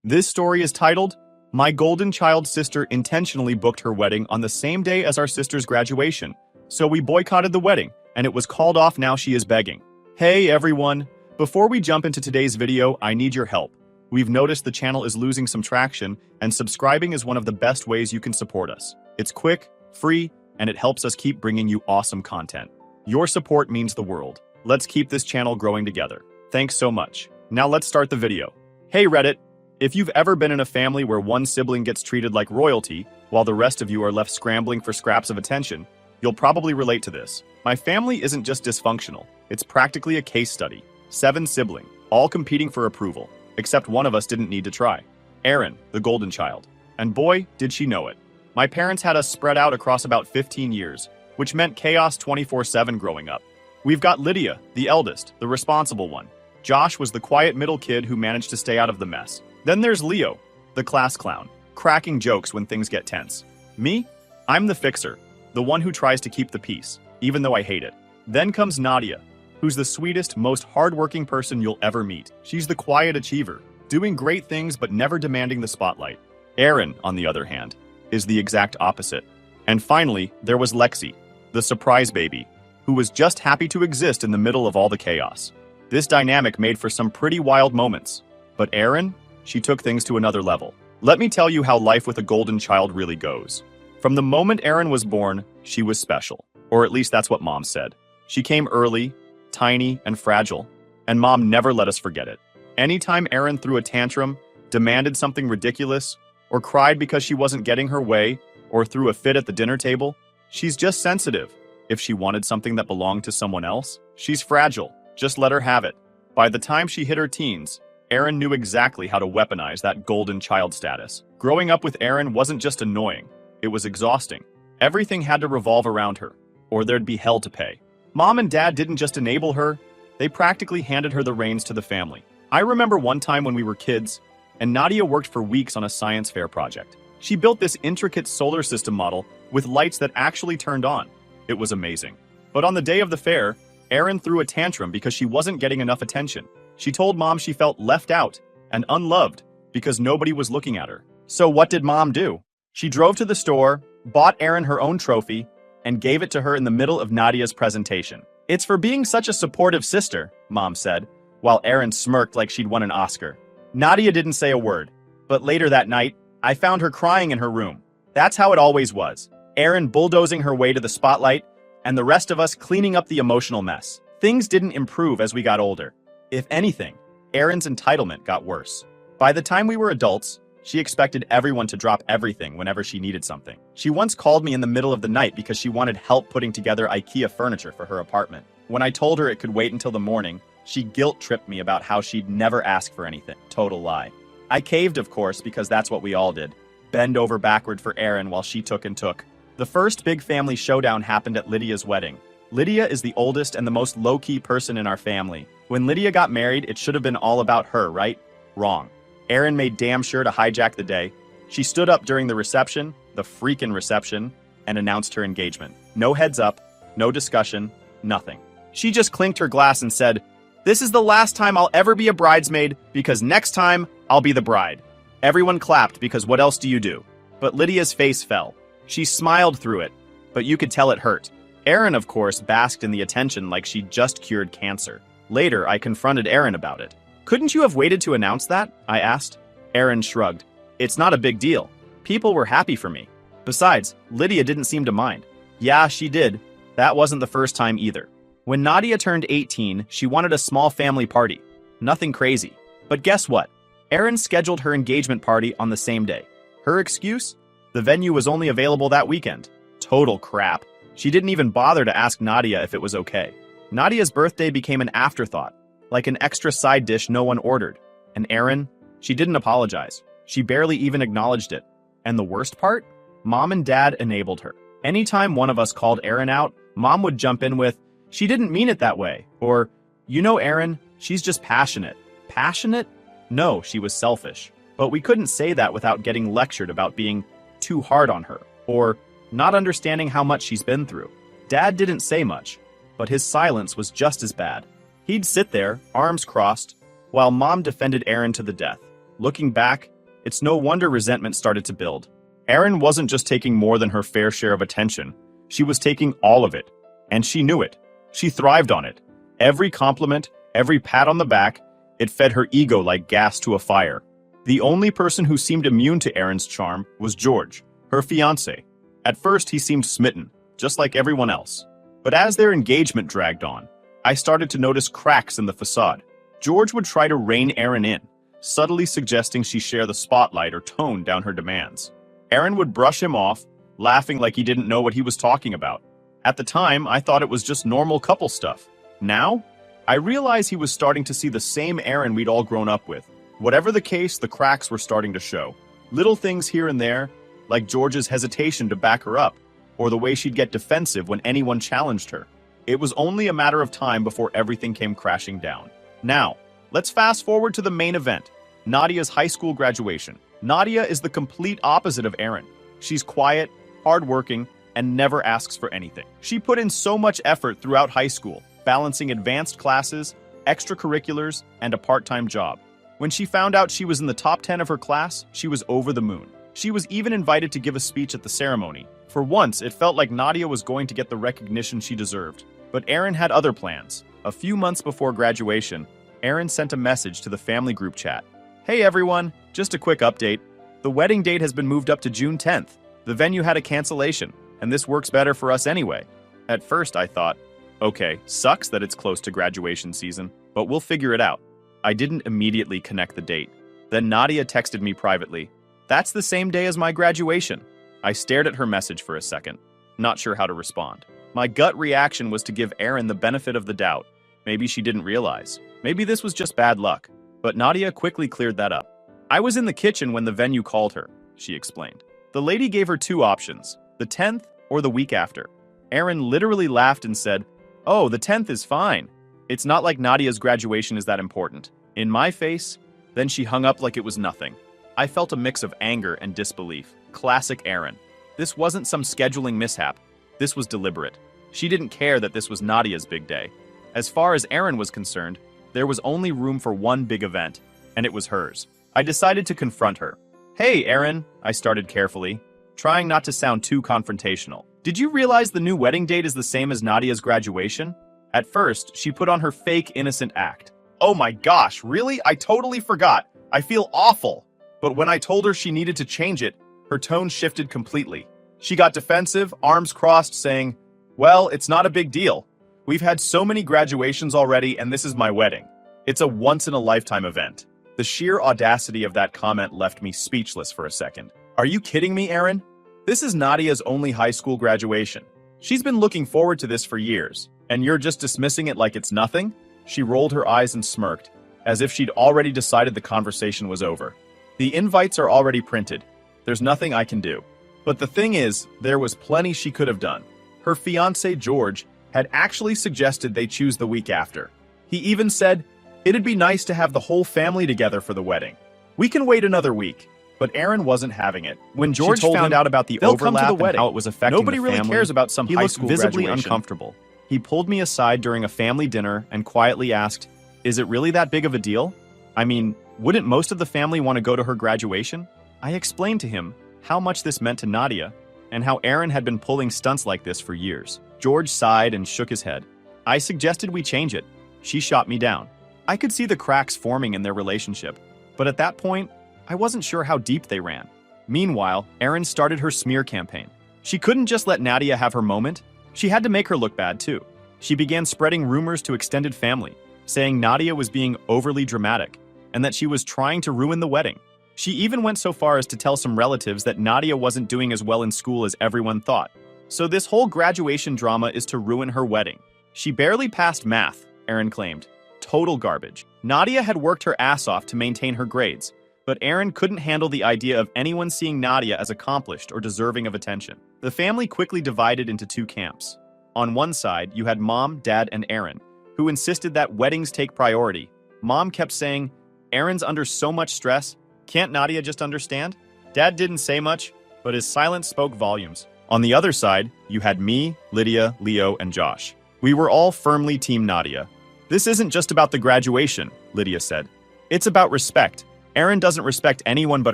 This story is titled, My Golden Child Sister Intentionally Booked Her Wedding on the Same Day as Our Sister's Graduation. So we boycotted the wedding, and it was called off. Now she is begging. Hey everyone! Before we jump into today's video, I need your help. We've noticed the channel is losing some traction, and subscribing is one of the best ways you can support us. It's quick, free, and it helps us keep bringing you awesome content. Your support means the world. Let's keep this channel growing together. Thanks so much. Now let's start the video. Hey Reddit! If you've ever been in a family where one sibling gets treated like royalty, while the rest of you are left scrambling for scraps of attention, you'll probably relate to this. My family isn't just dysfunctional, it's practically a case study. 7 siblings, all competing for approval, except one of us didn't need to try. Erin, the golden child. And boy, did she know it. My parents had us spread out across about 15 years, which meant chaos 24/7 growing up. We've got Lydia, the eldest, the responsible one. Josh was the quiet middle kid who managed to stay out of the mess. Then there's Leo, the class clown, cracking jokes when things get tense. Me? I'm the fixer, the one who tries to keep the peace, even though I hate it. Then comes Nadia, who's the sweetest, most hardworking person you'll ever meet. She's the quiet achiever, doing great things but never demanding the spotlight. Erin, on the other hand, is the exact opposite. And finally, there was Lexi, the surprise baby, who was just happy to exist in the middle of all the chaos. This dynamic made for some pretty wild moments. But Erin? She took things to another level. Let me tell you how life with a golden child really goes. From the moment Erin was born, she was special. Or at least that's what Mom said. She came early, tiny, and fragile, and Mom never let us forget it. Anytime Erin threw a tantrum, demanded something ridiculous, or cried because she wasn't getting her way, or threw a fit at the dinner table, she's just sensitive. If she wanted something that belonged to someone else, she's fragile. Just let her have it. By the time she hit her teens, Erin knew exactly how to weaponize that golden child status. Growing up with Erin wasn't just annoying, it was exhausting. Everything had to revolve around her, or there'd be hell to pay. Mom and Dad didn't just enable her, they practically handed her the reins to the family. I remember one time when we were kids, and Nadia worked for weeks on a science fair project. She built this intricate solar system model with lights that actually turned on. It was amazing. But on the day of the fair, Erin threw a tantrum because she wasn't getting enough attention. She told Mom she felt left out and unloved because nobody was looking at her. So what did Mom do? She drove to the store, bought Erin her own trophy, and gave it to her in the middle of Nadia's presentation. "It's for being such a supportive sister," Mom said, while Erin smirked like she'd won an Oscar. Nadia didn't say a word, but later that night, I found her crying in her room. That's how it always was. Erin bulldozing her way to the spotlight, and the rest of us cleaning up the emotional mess. Things didn't improve as we got older. If anything, Erin's entitlement got worse. By the time we were adults, she expected everyone to drop everything whenever she needed something. She once called me in the middle of the night because she wanted help putting together IKEA furniture for her apartment. When I told her it could wait until the morning, she guilt-tripped me about how she'd never ask for anything. Total lie. I caved, of course, because that's what we all did. Bend over backward for Erin while she took and took. The first big family showdown happened at Lydia's wedding. Lydia is the oldest and the most low-key person in our family. When Lydia got married, it should have been all about her, right? Wrong. Erin made damn sure to hijack the day. She stood up during the reception, the freaking reception, and announced her engagement. No heads up, no discussion, nothing. She just clinked her glass and said, "This is the last time I'll ever be a bridesmaid because next time I'll be the bride." Everyone clapped because what else do you do? But Lydia's face fell. She smiled through it, but you could tell it hurt. Erin, of course, basked in the attention like she'd just cured cancer. Later, I confronted Erin about it. "Couldn't you have waited to announce that?" I asked. Erin shrugged. "It's not a big deal. People were happy for me. Besides, Lydia didn't seem to mind." Yeah, she did. That wasn't the first time either. When Nadia turned 18, she wanted a small family party. Nothing crazy. But guess what? Erin scheduled her engagement party on the same day. Her excuse? The venue was only available that weekend. Total crap. She didn't even bother to ask Nadia if it was okay. Nadia's birthday became an afterthought, like an extra side dish no one ordered. And Erin? She didn't apologize. She barely even acknowledged it. And the worst part? Mom and Dad enabled her. Anytime one of us called Erin out, Mom would jump in with, "She didn't mean it that way," or, "You know Erin, she's just passionate." Passionate? No, she was selfish. But we couldn't say that without getting lectured about being too hard on her, or not understanding how much she's been through. Dad didn't say much, but his silence was just as bad. He'd sit there, arms crossed, while Mom defended Erin to the death. Looking back, It's no wonder resentment started to build. Erin wasn't just taking more than her fair share of attention. She was taking all of it. And she knew it. She thrived on it. Every compliment, every pat on the back, it fed her ego like gas to a fire. The only person who seemed immune to Erin's charm was George, her fiancé. At first, he seemed smitten, just like everyone else. But as their engagement dragged on, I started to notice cracks in the facade. George would try to rein Erin in, subtly suggesting she share the spotlight or tone down her demands. Erin would brush him off, laughing like he didn't know what he was talking about. At the time, I thought it was just normal couple stuff. Now, I realized he was starting to see the same Erin we'd all grown up with. Whatever the case, the cracks were starting to show. Little things here and there, like George's hesitation to back her up, or the way she'd get defensive when anyone challenged her. It was only a matter of time before everything came crashing down. Now, let's fast forward to the main event, Nadia's high school graduation. Nadia is the complete opposite of Erin. She's quiet, hardworking, and never asks for anything. She put in so much effort throughout high school, balancing advanced classes, extracurriculars, and a part-time job. When she found out she was in the top 10 of her class, she was over the moon. She was even invited to give a speech at the ceremony. For once, it felt like Nadia was going to get the recognition she deserved. But Erin had other plans. A few months before graduation, Erin sent a message to the family group chat. Hey everyone, just a quick update. The wedding date has been moved up to June 10th. The venue had a cancellation, and this works better for us anyway. At first I thought, okay, sucks that it's close to graduation season, but we'll figure it out. I didn't immediately connect the date. Then Nadia texted me privately. That's the same day as my graduation. I stared at her message for a second, not sure how to respond. My gut reaction was to give Erin the benefit of the doubt. Maybe she didn't realize. Maybe this was just bad luck. But Nadia quickly cleared that up. I was in the kitchen when the venue called her, she explained. The lady gave her two options, the 10th or the week after. Erin literally laughed and said, "Oh, the 10th is fine. It's not like Nadia's graduation is that important." In my face, then she hung up like it was nothing. I felt a mix of anger and disbelief. Classic Erin. This wasn't some scheduling mishap. This was deliberate. She didn't care that this was Nadia's big day. As far as Erin was concerned, there was only room for one big event, and it was hers. I decided to confront her. "Hey, Erin," I started carefully, trying not to sound too confrontational. "Did you realize the new wedding date is the same as Nadia's graduation?" At first, she put on her fake innocent act. "Oh my gosh, really? I totally forgot. I feel awful." But when I told her she needed to change it, her tone shifted completely. She got defensive, arms crossed, saying, "Well, it's not a big deal. We've had so many graduations already, and this is my wedding. It's a once-in-a-lifetime event." The sheer audacity of that comment left me speechless for a second. Are you kidding me, Erin? This is Nadia's only high school graduation. She's been looking forward to this for years, and you're just dismissing it like it's nothing? She rolled her eyes and smirked, as if she'd already decided the conversation was over. The invites are already printed. There's nothing I can do. But the thing is, there was plenty she could have done. Her fiancé, George, had actually suggested they choose the week after. He even said, it'd be nice to have the whole family together for the wedding. We can wait another week. But Erin wasn't having it. When George found out about the overlap and how it was affecting the family, nobody really cares about some high school graduation. He looked visibly uncomfortable. He pulled me aside during a family dinner and quietly asked, "Is it really that big of a deal? I mean, wouldn't most of the family want to go to her graduation?" I explained to him how much this meant to Nadia and how Erin had been pulling stunts like this for years. George sighed and shook his head. I suggested we change it. She shot me down. I could see the cracks forming in their relationship, but at that point, I wasn't sure how deep they ran. Meanwhile, Erin started her smear campaign. She couldn't just let Nadia have her moment. She had to make her look bad too. She began spreading rumors to extended family, saying Nadia was being overly dramatic and that she was trying to ruin the wedding. She even went so far as to tell some relatives that Nadia wasn't doing as well in school as everyone thought. So this whole graduation drama is to ruin her wedding. She barely passed math, Erin claimed. Total garbage. Nadia had worked her ass off to maintain her grades, but Erin couldn't handle the idea of anyone seeing Nadia as accomplished or deserving of attention. The family quickly divided into two camps. On one side, you had Mom, Dad, and Erin, who insisted that weddings take priority. Mom kept saying, "Erin's under so much stress. Can't Nadia just understand?" Dad didn't say much, but his silence spoke volumes. On the other side, you had me, Lydia, Leo, and Josh. We were all firmly Team Nadia. "This isn't just about the graduation," Lydia said. "It's about respect. Erin doesn't respect anyone but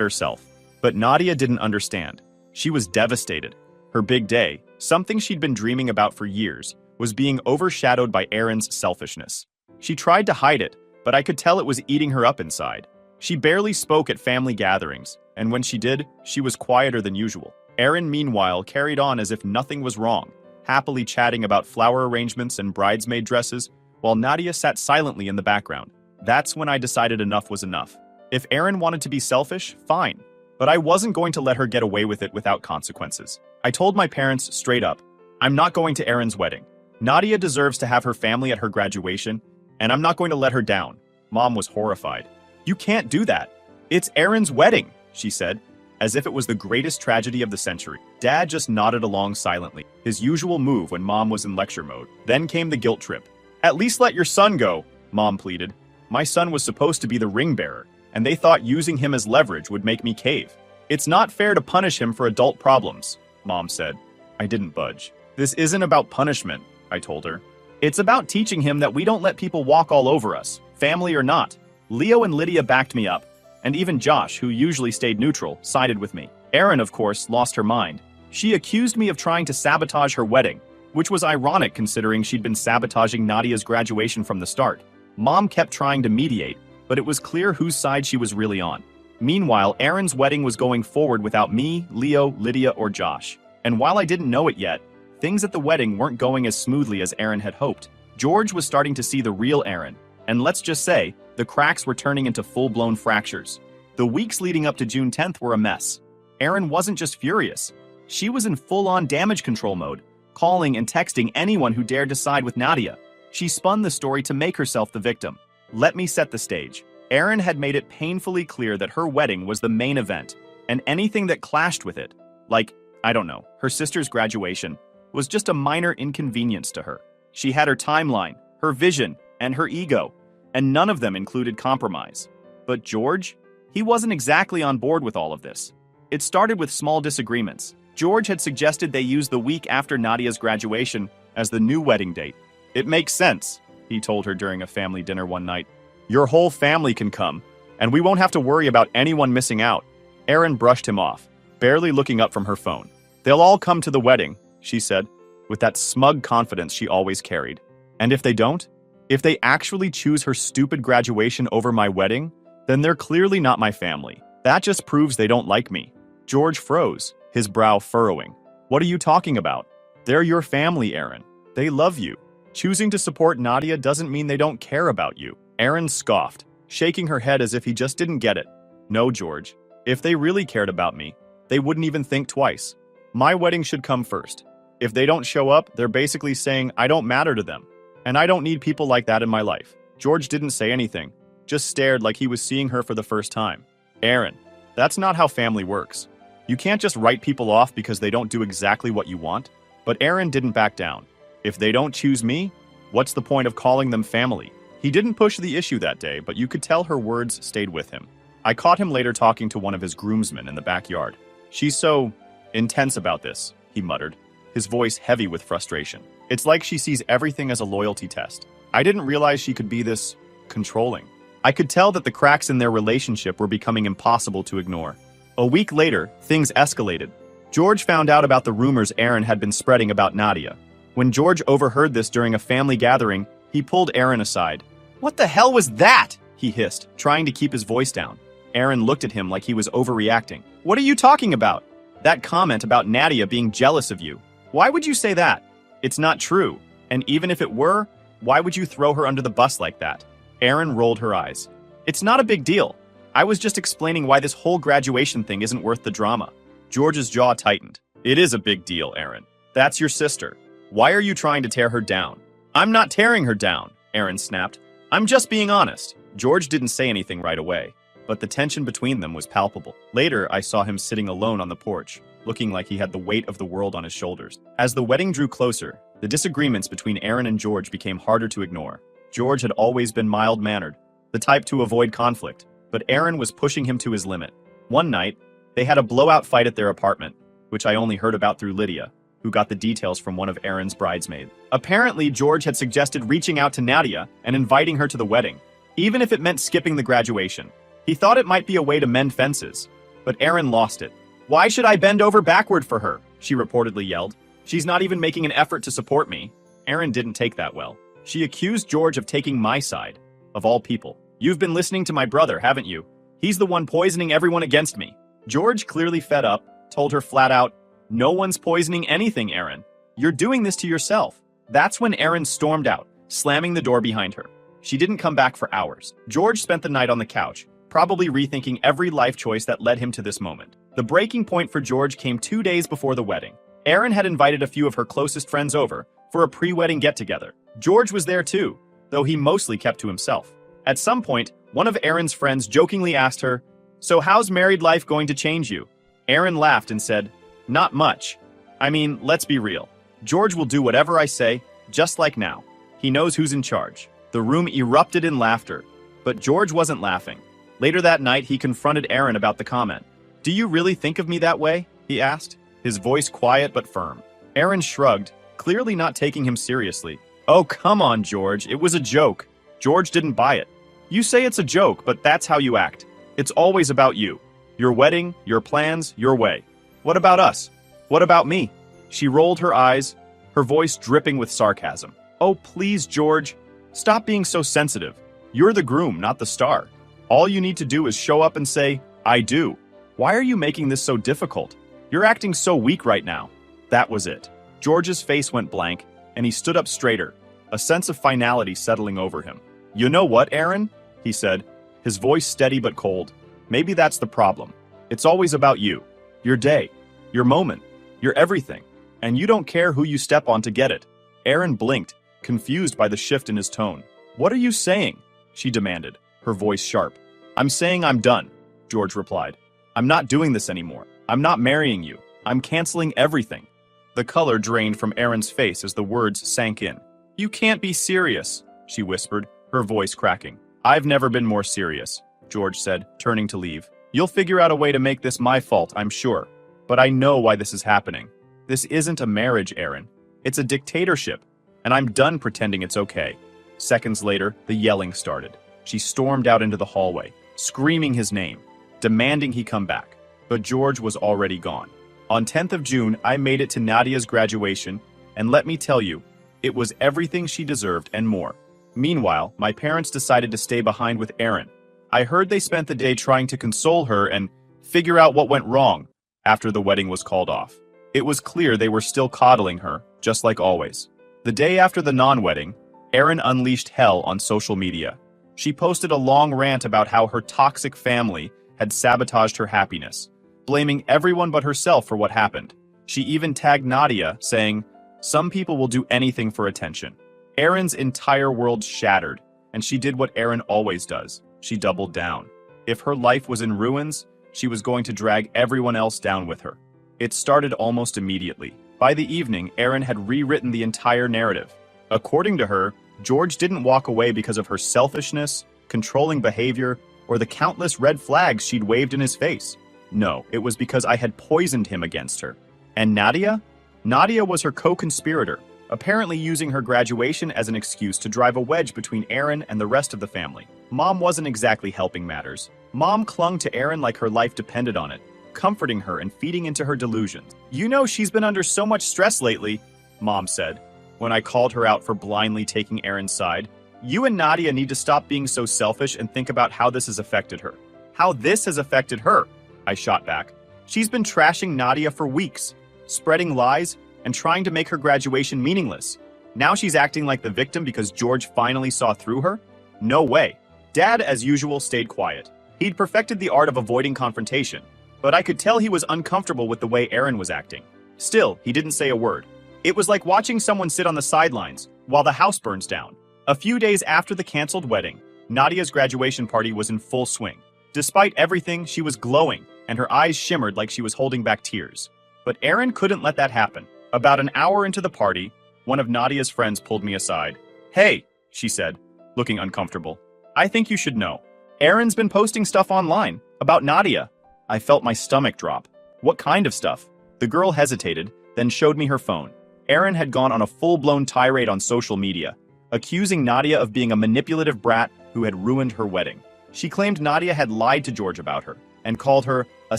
herself. But Nadia didn't understand. She was devastated. Her big day, something she'd been dreaming about for years, was being overshadowed by Erin's selfishness. She tried to hide it, but I could tell it was eating her up inside. She barely spoke at family gatherings, and when she did, she was quieter than usual. Erin, meanwhile, carried on as if nothing was wrong, happily chatting about flower arrangements and bridesmaid dresses, while Nadia sat silently in the background. That's when I decided enough was enough. If Erin wanted to be selfish, fine. But I wasn't going to let her get away with it without consequences. I told my parents straight up, I'm not going to Erin's wedding. Nadia deserves to have her family at her graduation, and I'm not going to let her down. Mom was horrified. You can't do that. It's Erin's wedding, she said, as if it was the greatest tragedy of the century. Dad just nodded along silently, his usual move when Mom was in lecture mode. Then came the guilt trip. At least let your son go, Mom pleaded. My son was supposed to be the ring bearer, and they thought using him as leverage would make me cave. It's not fair to punish him for adult problems, Mom said. I didn't budge. This isn't about punishment, I told her. It's about teaching him that we don't let people walk all over us, family or not. Leo and Lydia backed me up, and even Josh, who usually stayed neutral, sided with me. Erin, of course, lost her mind. She accused me of trying to sabotage her wedding, which was ironic considering she'd been sabotaging Nadia's graduation from the start. Mom kept trying to mediate, but it was clear whose side she was really on. Meanwhile, Erin's wedding was going forward without me, Leo, Lydia, or Josh. And while I didn't know it yet, things at the wedding weren't going as smoothly as Erin had hoped. George was starting to see the real Erin, and let's just say, the cracks were turning into full-blown fractures. The weeks leading up to June 10th were a mess. Erin wasn't just furious. She was in full-on damage control mode, calling and texting anyone who dared to side with Nadia. She spun the story to make herself the victim. Let me set the stage. Erin had made it painfully clear that her wedding was the main event, and anything that clashed with it, like, I don't know, her sister's graduation, was just a minor inconvenience to her. She had her timeline, her vision, and her ego, and none of them included compromise. But George? He wasn't exactly on board with all of this. It started with small disagreements. George had suggested they use the week after Nadia's graduation as the new wedding date. It makes sense, he told her during a family dinner one night. Your whole family can come, and we won't have to worry about anyone missing out. Erin brushed him off, barely looking up from her phone. They'll all come to the wedding, she said, with that smug confidence she always carried. And if they don't? If they actually choose her stupid graduation over my wedding, then they're clearly not my family. That just proves they don't like me. George froze, his brow furrowing. What are you talking about? They're your family, Erin. They love you. Choosing to support Nadia doesn't mean they don't care about you. Erin scoffed, shaking her head as if he just didn't get it. No, George. If they really cared about me, they wouldn't even think twice. My wedding should come first. If they don't show up, they're basically saying I don't matter to them. And I don't need people like that in my life. George didn't say anything, just stared like he was seeing her for the first time. Erin, that's not how family works. You can't just write people off because they don't do exactly what you want. But Erin didn't back down. If they don't choose me, what's the point of calling them family? He didn't push the issue that day, but you could tell her words stayed with him. I caught him later talking to one of his groomsmen in the backyard. She's so intense about this, he muttered, his voice heavy with frustration. It's like she sees everything as a loyalty test. I didn't realize she could be this controlling. I could tell that the cracks in their relationship were becoming impossible to ignore. A week later, things escalated. George found out about the rumors Erin had been spreading about Nadia. When George overheard this during a family gathering, he pulled Erin aside. What the hell was that? He hissed, trying to keep his voice down. Erin looked at him like he was overreacting. What are you talking about? That comment about Nadia being jealous of you. Why would you say that? It's not true. And even if it were, why would you throw her under the bus like that? Erin rolled her eyes. It's not a big deal. I was just explaining why this whole graduation thing isn't worth the drama. George's jaw tightened. It is a big deal, Erin. That's your sister. Why are you trying to tear her down? I'm not tearing her down, Erin snapped. I'm just being honest. George didn't say anything right away, but the tension between them was palpable. Later, I saw him sitting alone on the porch, looking like he had the weight of the world on his shoulders. As the wedding drew closer, the disagreements between Erin and George became harder to ignore. George had always been mild-mannered, the type to avoid conflict, but Erin was pushing him to his limit. One night, they had a blowout fight at their apartment, which I only heard about through Lydia, who got the details from one of Erin's bridesmaids. Apparently, George had suggested reaching out to Nadia and inviting her to the wedding, even if it meant skipping the graduation. He thought it might be a way to mend fences, but Erin lost it. "Why should I bend over backward for her?" she reportedly yelled. "She's not even making an effort to support me." Erin didn't take that well. She accused George of taking my side, of all people. "You've been listening to my brother, haven't you? He's the one poisoning everyone against me." George, clearly fed up, told her flat out, "No one's poisoning anything, Erin. You're doing this to yourself." That's when Erin stormed out, slamming the door behind her. She didn't come back for hours. George spent the night on the couch, probably rethinking every life choice that led him to this moment. The breaking point for George came 2 days before the wedding. Erin had invited a few of her closest friends over for a pre-wedding get-together. George was there too, though he mostly kept to himself. At some point, one of Erin's friends jokingly asked her, "So how's married life going to change you?" Erin laughed and said, "Not much. I mean, let's be real. George will do whatever I say, just like now. He knows who's in charge." The room erupted in laughter, but George wasn't laughing. Later that night, he confronted Erin about the comment. "Do you really think of me that way?" he asked, his voice quiet but firm. Erin shrugged, clearly not taking him seriously. "Oh, come on, George. It was a joke." George didn't buy it. "You say it's a joke, but that's how you act. It's always about you. Your wedding, your plans, your way. What about us? What about me?" She rolled her eyes, her voice dripping with sarcasm. "Oh, please, George. Stop being so sensitive. You're the groom, not the star. All you need to do is show up and say, 'I do.' Why are you making this so difficult? You're acting so weak right now." That was it. George's face went blank, and he stood up straighter, a sense of finality settling over him. "You know what, Erin?" he said, his voice steady but cold. "Maybe that's the problem. It's always about you. Your day, your moment, your everything. And you don't care who you step on to get it." Erin blinked, confused by the shift in his tone. "What are you saying?" she demanded, her voice sharp. "I'm saying I'm done," George replied. "I'm not doing this anymore. I'm not marrying you. I'm canceling everything." The color drained from Erin's face as the words sank in. "You can't be serious," she whispered, her voice cracking. "I've never been more serious," George said, turning to leave. "You'll figure out a way to make this my fault, I'm sure. But I know why this is happening. This isn't a marriage, Erin. It's a dictatorship, and I'm done pretending it's okay." Seconds later, the yelling started. She stormed out into the hallway, screaming his name, demanding he come back. But George was already gone. On 10th of June, I made it to Nadia's graduation, and let me tell you, it was everything she deserved and more. Meanwhile, my parents decided to stay behind with Erin. I heard they spent the day trying to console her and figure out what went wrong after the wedding was called off. It was clear they were still coddling her, just like always. The day after the non-wedding, Erin unleashed hell on social media. She posted a long rant about how her toxic family had sabotaged her happiness, blaming everyone but herself for what happened. She even tagged Nadia, saying, "Some people will do anything for attention." Erin's entire world shattered, and she did what Erin always does. She doubled down. If her life was in ruins, she was going to drag everyone else down with her. It started almost immediately. By the evening, Erin had rewritten the entire narrative. According to her, George didn't walk away because of her selfishness, controlling behavior, or the countless red flags she'd waved in his face. No, it was because I had poisoned him against her. And Nadia? Nadia was her co-conspirator, apparently using her graduation as an excuse to drive a wedge between Erin and the rest of the family. Mom wasn't exactly helping matters. Mom clung to Erin like her life depended on it, comforting her and feeding into her delusions. "You know she's been under so much stress lately," Mom said, when I called her out for blindly taking Erin's side. "You and Nadia need to stop being so selfish and think about how this has affected her." "How this has affected her?" I shot back. "She's been trashing Nadia for weeks, spreading lies, and trying to make her graduation meaningless. Now she's acting like the victim because George finally saw through her? No way." Dad, as usual, stayed quiet. He'd perfected the art of avoiding confrontation, but I could tell he was uncomfortable with the way Erin was acting. Still, he didn't say a word. It was like watching someone sit on the sidelines while the house burns down. A few days after the canceled wedding, Nadia's graduation party was in full swing. Despite everything, she was glowing, and her eyes shimmered like she was holding back tears. But Erin couldn't let that happen. About an hour into the party, one of Nadia's friends pulled me aside. "Hey," she said, looking uncomfortable. "I think you should know. Erin's been posting stuff online about Nadia." I felt my stomach drop. "What kind of stuff?" The girl hesitated, then showed me her phone. Erin had gone on a full-blown tirade on social media, accusing Nadia of being a manipulative brat who had ruined her wedding. She claimed Nadia had lied to George about her and called her a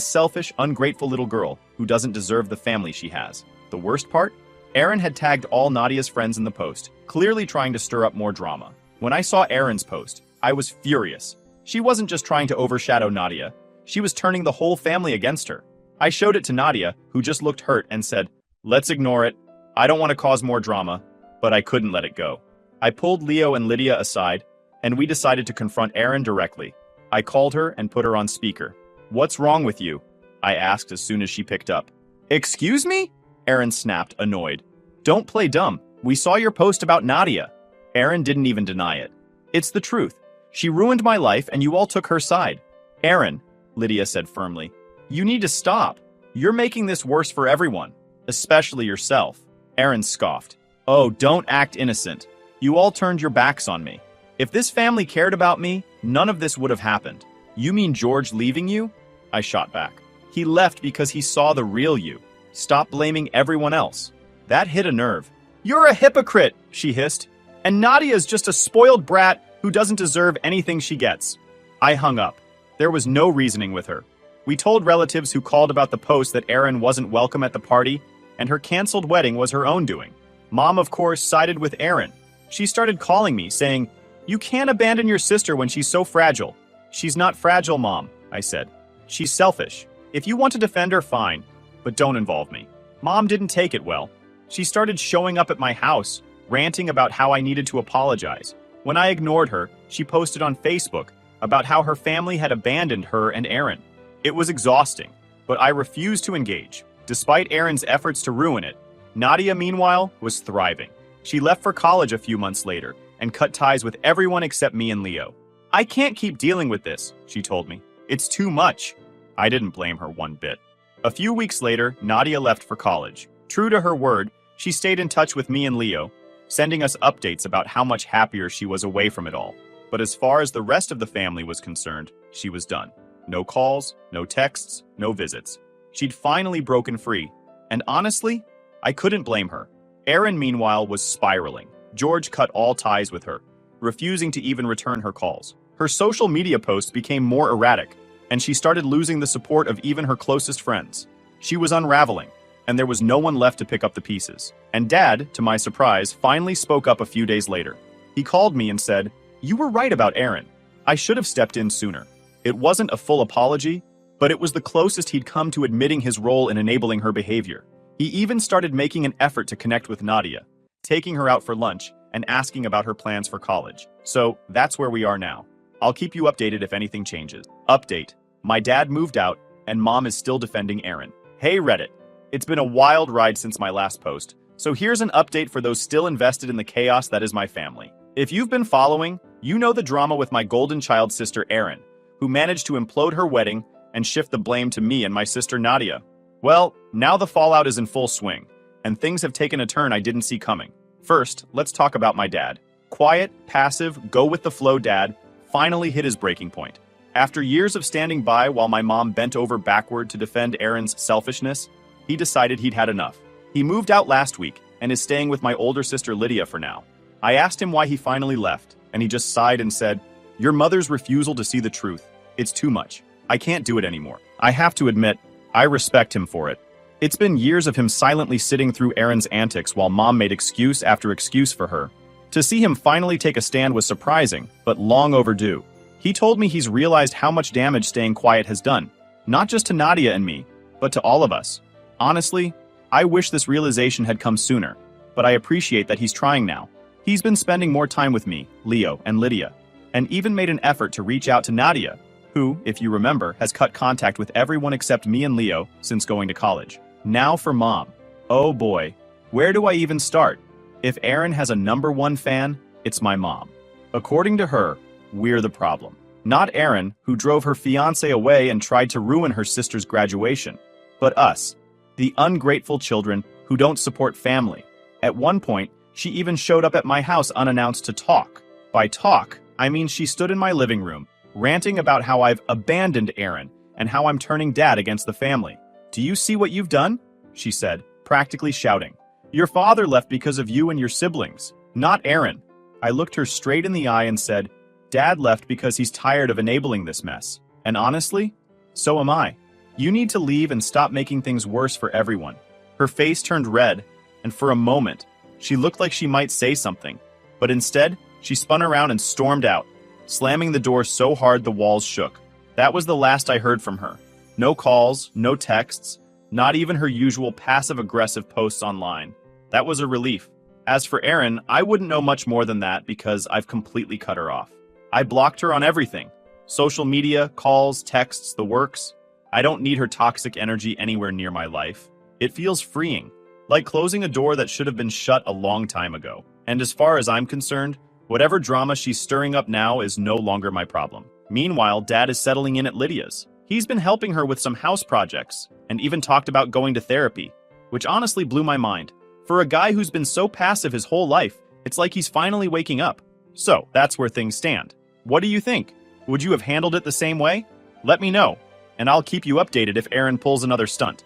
selfish, ungrateful little girl who doesn't deserve the family she has. The worst part? Aaron had tagged all Nadia's friends in the post, clearly trying to stir up more drama. When I saw Aaron's post, I was furious. She wasn't just trying to overshadow Nadia, she was turning the whole family against her. I showed it to Nadia, who just looked hurt and said, "Let's ignore it. I don't want to cause more drama," but I couldn't let it go. I pulled Leo and Lydia aside, and we decided to confront Aaron directly. I called her and put her on speaker. "What's wrong with you?" I asked as soon as she picked up. "Excuse me?" Aaron snapped, annoyed. "Don't play dumb. We saw your post about Nadia." Aaron didn't even deny it. "It's the truth. She ruined my life and you all took her side." "Aaron," Lydia said firmly, "you need to stop. You're making this worse for everyone, especially yourself." Aaron scoffed. "Oh, don't act innocent. You all turned your backs on me. If this family cared about me, none of this would have happened." "You mean George leaving you?" I shot back. "He left because he saw the real you. Stop blaming everyone else." That hit a nerve. "You're a hypocrite," she hissed. "And Nadia's just a spoiled brat who doesn't deserve anything she gets." I hung up. There was no reasoning with her. We told relatives who called about the post that Aaron wasn't welcome at the party, and her canceled wedding was her own doing. Mom, of course, sided with Aaron. She started calling me, saying, "You can't abandon your sister when she's so fragile." "She's not fragile, Mom," I said. "She's selfish. If you want to defend her, fine, but don't involve me." Mom didn't take it well. She started showing up at my house, ranting about how I needed to apologize. When I ignored her, she posted on Facebook about how her family had abandoned her and Aaron. It was exhausting, but I refused to engage. Despite Aaron's efforts to ruin it, Nadia, meanwhile, was thriving. She left for college a few months later and cut ties with everyone except me and Leo. "I can't keep dealing with this," she told me. "It's too much." I didn't blame her one bit. A few weeks later, Nadia left for college. True to her word, she stayed in touch with me and Leo, sending us updates about how much happier she was away from it all. But as far as the rest of the family was concerned, she was done. No calls, no texts, no visits. She'd finally broken free. And honestly, I couldn't blame her. Aaron, meanwhile, was spiraling. George cut all ties with her, refusing to even return her calls. Her social media posts became more erratic, and she started losing the support of even her closest friends. She was unraveling, and there was no one left to pick up the pieces. And Dad, to my surprise, finally spoke up a few days later. He called me and said, "You were right about Aaron. I should have stepped in sooner." It wasn't a full apology, but it was the closest he'd come to admitting his role in enabling her behavior. He even started making an effort to connect with Nadia, taking her out for lunch and asking about her plans for college. So that's where we are now. I'll keep you updated if anything changes. Update. My dad moved out, and Mom is still defending Aaron. Hey Reddit. It's been a wild ride since my last post, so here's an update for those still invested in the chaos that is my family. If you've been following, you know the drama with my golden child sister Erin, who managed to implode her wedding and shift the blame to me and my sister Nadia. Well, now the fallout is in full swing, and things have taken a turn I didn't see coming. First, let's talk about my dad. Quiet, passive, go-with-the-flow dad finally hit his breaking point. After years of standing by while my mom bent over backward to defend Aaron's selfishness, he decided he'd had enough. He moved out last week and is staying with my older sister Lydia for now. I asked him why he finally left, and he just sighed and said, "Your mother's refusal to see the truth. It's too much. I can't do it anymore." I have to admit, I respect him for it. It's been years of him silently sitting through Aaron's antics while Mom made excuse after excuse for her. To see him finally take a stand was surprising, but long overdue. He told me he's realized how much damage staying quiet has done, not just to Nadia and me, but to all of us. Honestly, I wish this realization had come sooner, but I appreciate that he's trying now. He's been spending more time with me, Leo, and Lydia, and even made an effort to reach out to Nadia, who, if you remember, has cut contact with everyone except me and Leo since going to college. Now for Mom. Oh boy, where do I even start? If Aaron has a #1 fan, it's my mom. According to her, we're the problem. Not Aaron, who drove her fiancé away and tried to ruin her sister's graduation, but us, the ungrateful children who don't support family. At one point, she even showed up at my house unannounced to talk. By talk, I mean she stood in my living room, ranting about how I've abandoned Aaron and how I'm turning Dad against the family. "Do you see what you've done?" she said, practically shouting. "Your father left because of you and your siblings, not Aaron." I looked her straight in the eye and said, Dad left because he's tired of enabling this mess. And honestly, so am I. You need to leave and stop making things worse for everyone. Her face turned red, and for a moment, she looked like she might say something. But instead, she spun around and stormed out, slamming the door so hard the walls shook. That was the last I heard from her. No calls, no texts, not even her usual passive-aggressive posts online. That was a relief. As for Erin, I wouldn't know much more than that because I've completely cut her off. I blocked her on everything. Social media, calls, texts, the works. I don't need her toxic energy anywhere near my life. It feels freeing, like closing a door that should have been shut a long time ago. And as far as I'm concerned, whatever drama she's stirring up now is no longer my problem. Meanwhile, Dad is settling in at Lydia's. He's been helping her with some house projects, and even talked about going to therapy, which honestly blew my mind. For a guy who's been so passive his whole life, it's like he's finally waking up. So, that's where things stand. What do you think? Would you have handled it the same way? Let me know, and I'll keep you updated if Erin pulls another stunt.